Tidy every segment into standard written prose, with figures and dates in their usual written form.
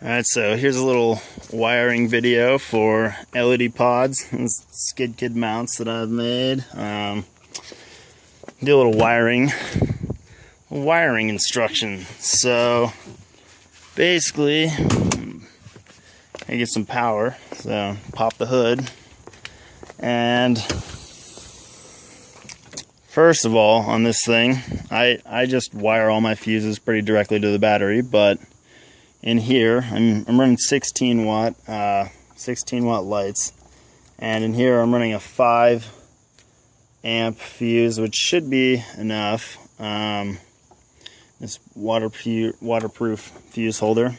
Alright, so here's a little wiring video for LED pods and skid kid mounts that I've made. Do a little wiring instruction. So basically, I get some power, so pop the hood, and first of all, on this thing, I just wire all my fuses pretty directly to the battery, but in here, I'm running 16 watt lights, and in here I'm running a 5 amp fuse, which should be enough. This waterproof fuse holder,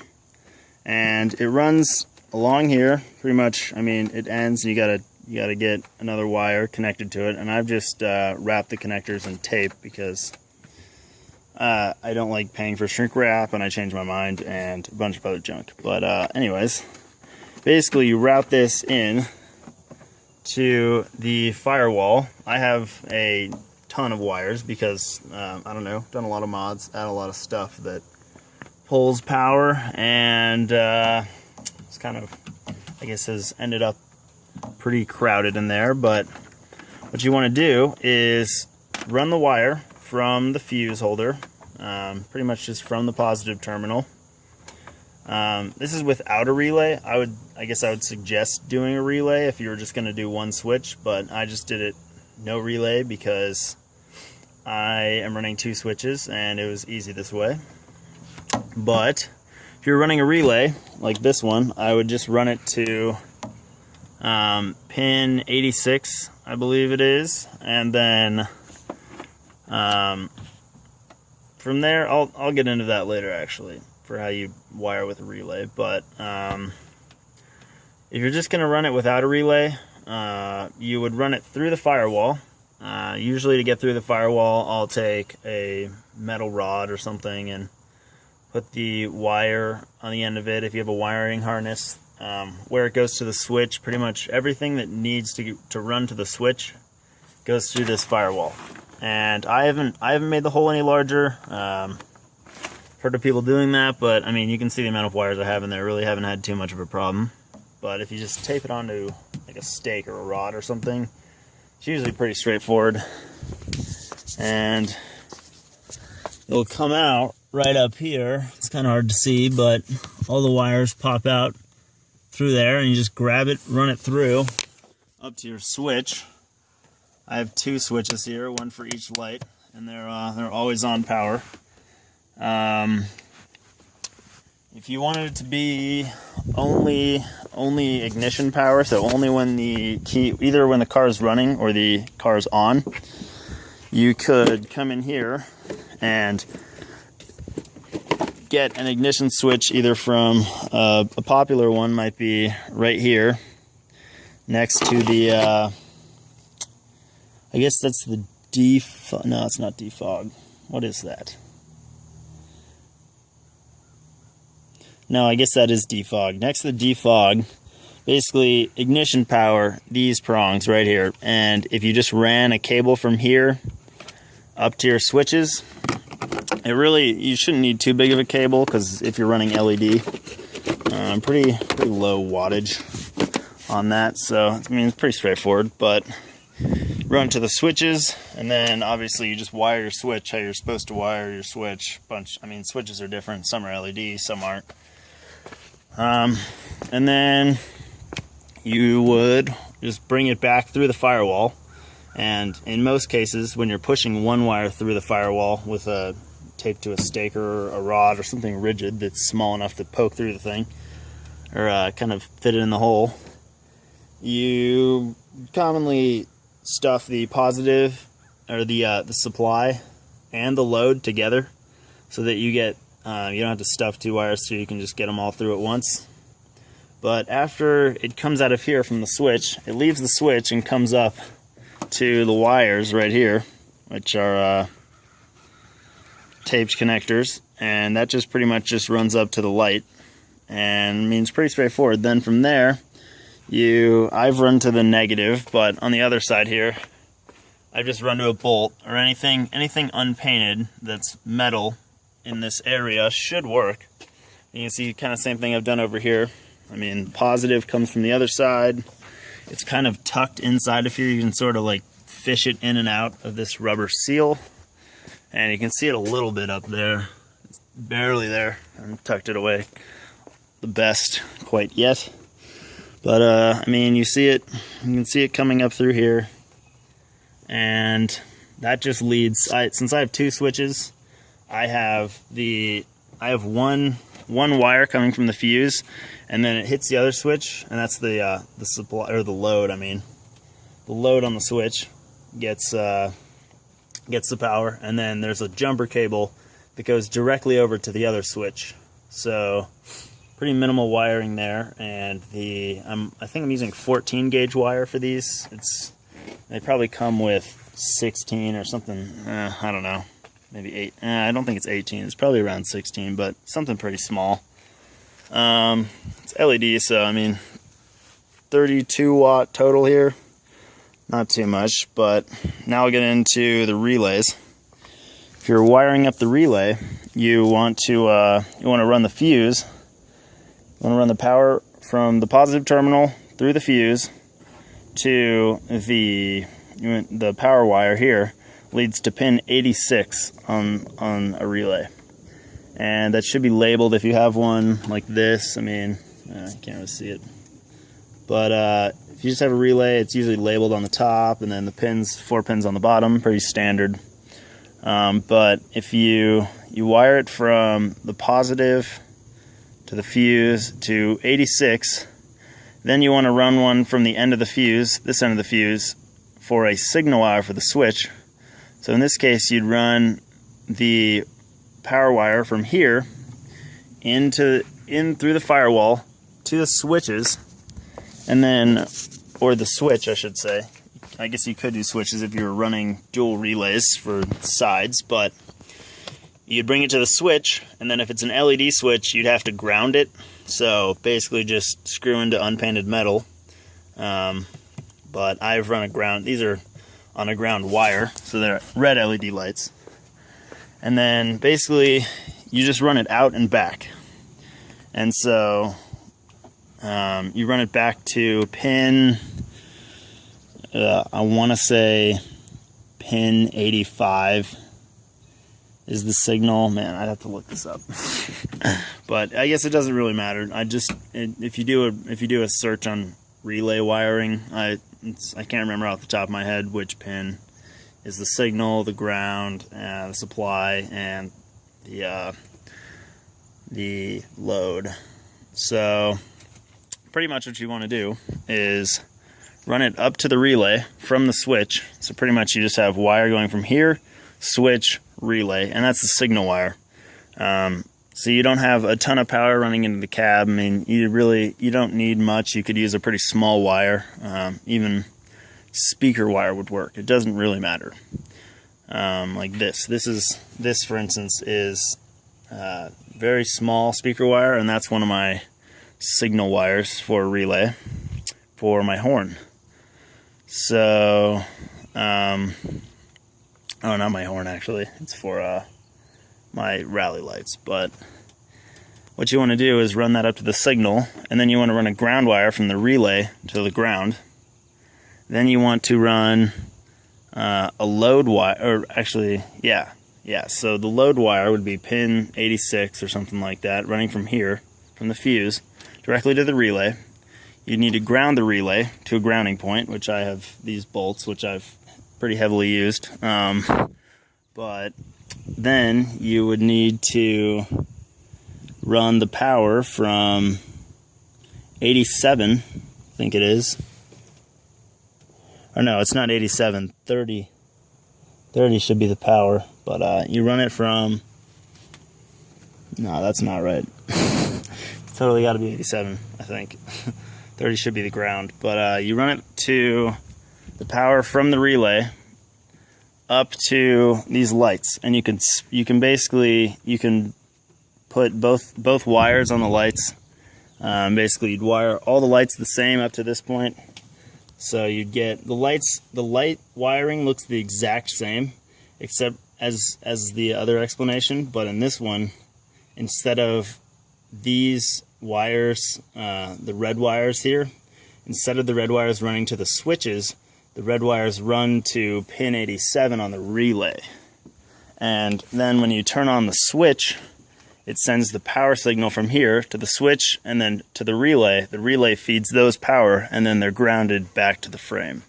and it runs along here pretty much. I mean, it ends. You gotta get another wire connected to it, and I've just wrapped the connectors in tape because I don't like paying for shrink wrap, and I changed my mind, and a bunch of other junk. But anyways, basically you route this in to the firewall. I have a ton of wires because, I don't know, done a lot of mods, add a lot of stuff that pulls power, and it's kind of, I guess, has ended up pretty crowded in there. But what you want to do is run the wire from the fuse holder, pretty much just from the positive terminal. This is without a relay. I guess I would suggest doing a relay if you were just going to do one switch, but I just did it no relay because I am running 2 switches and it was easy this way. But if you're running a relay like this one, I would just run it to pin 86, I believe it is, and then from there, I'll get into that later actually, for how you wire with a relay. But if you're just going to run it without a relay, you would run it through the firewall. Usually to get through the firewall, I'll take a metal rod or something and put the wire on the end of it. If you have a wiring harness, where it goes to the switch, pretty much everything that needs to run to the switch goes through this firewall. And I haven't made the hole any larger. Heard of people doing that, but I mean, you can see the amount of wires I have in there. Really haven't had too much of a problem. But if you just tape it onto like a stake or a rod or something, it's usually pretty straightforward. And it'll come out right up here. It's kind of hard to see, but all the wires pop out through there, and you just grab it, run it through up to your switch. I have 2 switches here, one for each light, and they're always on power. If you wanted it to be only ignition power, so only when the key, either when the car is running or the car is on, you could come in here and get an ignition switch either from a popular one, might be right here next to the I guess that's the defog. No, it's not defog. What is that? No, I guess that is defog. Next to the defog, basically ignition power, these prongs right here. And if you just ran a cable from here up to your switches, you shouldn't need too big of a cable, because if you're running LED, pretty low wattage on that. So I mean, it's pretty straightforward. But run to the switches, and then obviously you just wire your switch how you're supposed to wire your switch. I mean, switches are different. Some are LED, some aren't. And then you would just bring it back through the firewall. And in most cases, when you're pushing one wire through the firewall with a tape to a stake or a rod or something rigid that's small enough to poke through the thing, or kind of fit it in the hole, you commonly stuff the positive, or the supply and the load together, so that you get you don't have to stuff 2 wires, so you can just get them all through at once. But after it comes out of here from the switch, it leaves the switch and comes up to the wires right here, which are taped connectors, and that just pretty much just runs up to the light, and I mean, it's pretty straightforward. Then from there, I've run to the negative, but on the other side here, I've just run to a bolt, or anything unpainted that's metal in this area should work. You can see kind of same thing I've done over here. I mean, positive comes from the other side. It's kind of tucked inside of here. You can sort of like fish it in and out of this rubber seal. And you can see it a little bit up there. It's barely there. I haven't tucked it away the best quite yet. But I mean, you can see it coming up through here. And that just leads, since I have two switches, I have one wire coming from the fuse, and then it hits the other switch, and that's the supply, or the load. I mean, the load on the switch gets the power, and then there's a jumper cable that goes directly over to the other switch. So pretty minimal wiring there, and I think I'm using 14 gauge wire for these. They probably come with 16 or something. I don't know. Maybe 8. I don't think it's 18. It's probably around 16, but something pretty small. It's LED, so I mean, 32 watt total here. Not too much, but now we'll get into the relays. If you're wiring up the relay, you want to run the fuse. You want to run the power from the positive terminal through the fuse to the power wire here. Leads to pin 86 on a relay, and that should be labeled if you have one like this. I mean, I can't really see it, but if you just have a relay, it's usually labeled on the top, and then the pins, 4 pins on the bottom, pretty standard. But if you wire it from the positive to the fuse to 86, then you want to run one from the end of the fuse, this end of the fuse, for a signal wire for the switch. So in this case, you'd run the power wire from here in through the firewall to the switches, and then, or the switch, I should say. I guess you could do switches if you were running dual relays for sides, but you'd bring it to the switch, and then if it's an LED switch, you'd have to ground it. So basically just screw into unpainted metal. But I've run a ground. These are on a ground wire, so they're red LED lights. And then basically you just run it out and back. And so you run it back to pin, I want to say pin 85 is the signal. Man, I'd have to look this up. But I guess it doesn't really matter. If you do a search on relay wiring, I can't remember off the top of my head which pin is the signal, the ground, the supply, and the load. So pretty much what you want to do is run it up to the relay from the switch. So pretty much you just have wire going from here, switch, relay, and that's the signal wire. So you don't have a ton of power running into the cab. I mean, you don't need much. You could use a pretty small wire. Even speaker wire would work. It doesn't really matter. Like this. This for instance is very small speaker wire, and that's one of my signal wires for a relay for my horn. So, oh, not my horn actually. It's for my rally lights. But what you want to do is run that up to the signal, and then you want to run a ground wire from the relay to the ground. Then you want to run a load wire, or actually, yeah. So the load wire would be pin 86 or something like that, running from here, from the fuse, directly to the relay. You need to ground the relay to a grounding point, which I have these bolts, which I've pretty heavily used. But then you would need to run the power from 87, I think it is. Or no, it's not 87, 30. 30 should be the power, but you run it from, no, that's not right. It's totally got to be 87, I think. 30 should be the ground, but you run it to the power from the relay up to these lights, and you can basically put both wires on the lights. Basically, you'd wire all the lights the same up to this point. So you'd get the light wiring looks the exact same, except as the other explanation. But in this one, instead of these wires, the red wires here, instead of the red wires running to the switches, the red wires run to pin 87 on the relay. And then when you turn on the switch, it sends the power signal from here to the switch and then to the relay. The relay feeds those power, and then they're grounded back to the frame.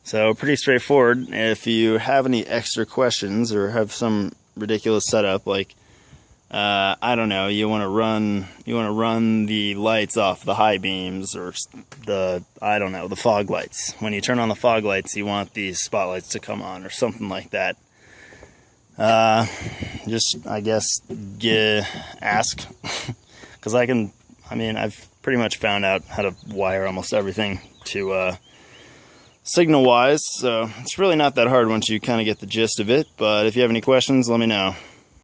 So pretty straightforward. If you have any extra questions or have some ridiculous setup, like I don't know, you want to run the lights off the high beams, or the fog lights. When you turn on the fog lights, you want these spotlights to come on, or something like that. Just, I guess, ask, because I've pretty much found out how to wire almost everything to signal wise, so it's really not that hard once you kind of get the gist of it. But if you have any questions, let me know.